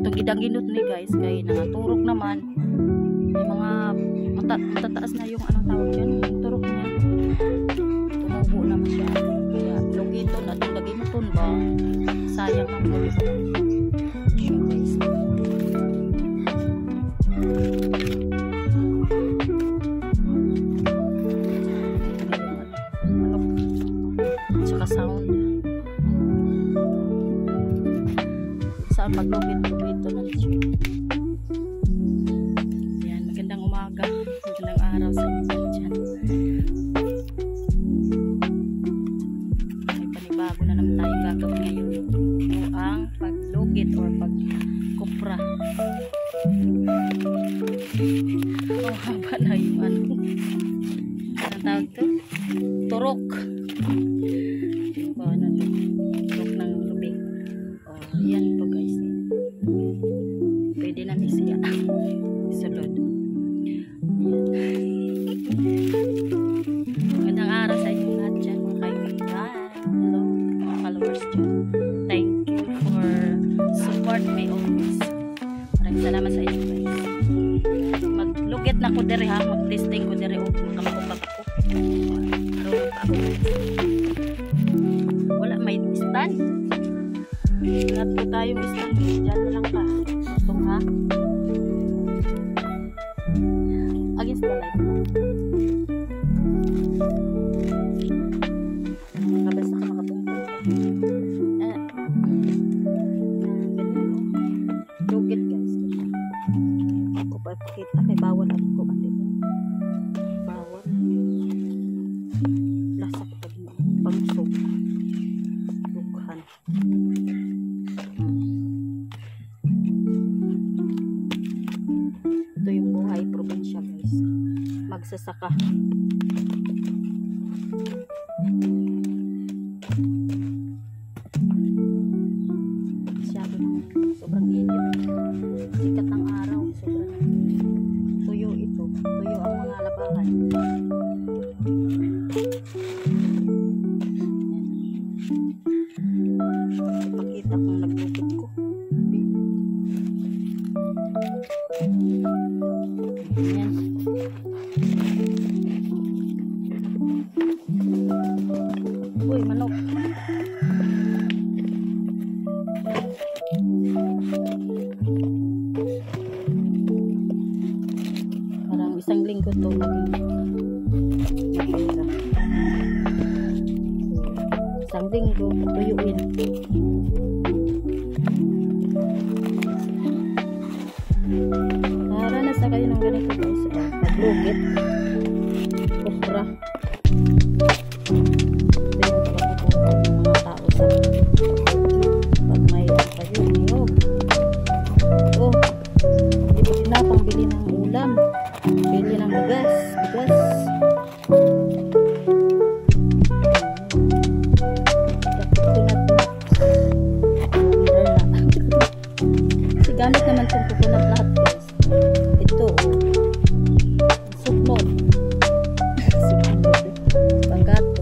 Itong gidang-ginot ni guys, kay nangaturok naman. May mga matataas na yung anong tawag dyan, yung turok niya. Tumubo naman siya. Kaya lugito na itong gaginoton ba? Sayang ang muli ba? Yun guys. Tsaka sound. Saan paglugit-lugito na siya. Yan, magandang umaga. Magandang araw sa inyo dyan. May panibago na naman tayong gagawin ngayon. Ito ang paglugit or pagkupra. Oh, haba na yung ano. Anong tawag ito? Turok. Ano ito? Turok ng lubi. Oh, yan po guys. Pwede na siya. Isulod. Magandang araw sa inyo lahat dyan, mga kaibigan. Hello, mga followers dyan. Thank you for support me always. Maraming salamat sa inyo guys. Maglugit na ko diri ha. Mag-testing ko diri o makamukap ko. Marunong pa ako guys. Wala may stand. Ingat po tayong stand. Diyan na lang ka. Itong ha. Against the light. Makabasa ka makatungkol. Lugit guys. Ako pa pakita kay bawal ako. Bawal. Lasa ko pag pangsog. Lughan. Ito yung buhay probinsya guys. Magsasaka. Masyado ng sobrang init. Sikat ng araw. Sobrang tuyo ito. Tuyo ang mga labahan. Ipakita kung naglugit ko. Ayan. Uy, manok. Parang isang linggo to maging isang linggo tuyuin. Nakaranas na kayo ng ganito guys. Paglugit. Kupra. Ito yung pagkakutupag ng mga tao sa pag may kayo niyog. Ito. Ito na pangbili ng ulam. Bili ng bigas. Gamit naman itong coconut lahat guys. Ito suknot. Suknot. Panggato.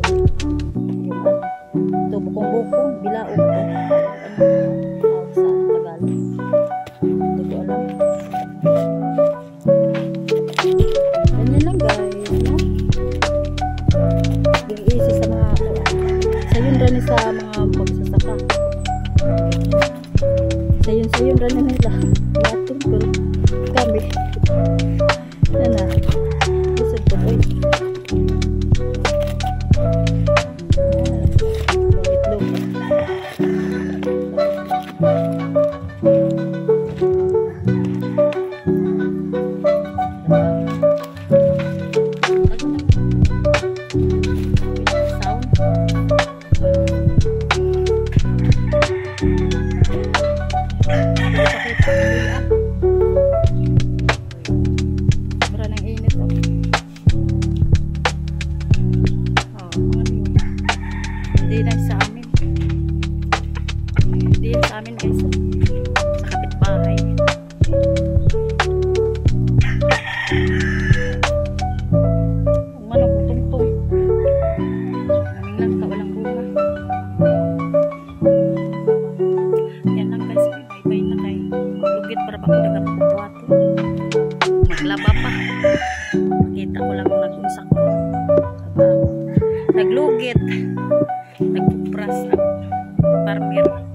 Ito bukong-bukong. Bilaog. Tawag sa Tagalog. Hindi ko alam. Ganyan lang guys. No? Easy sa mga sayon rin sa mga magsasaka. Sayon rin na nila. Latin ko kami. Yan na. Isod ko. Uy. Itlog. Sobra ng init oh. Hindi na sa amin. Hindi sa amin guys. Sa kapitbahay. Ang manok tungtong. Kaming lang walang bunga. naglugit, nagpupras ang farmer.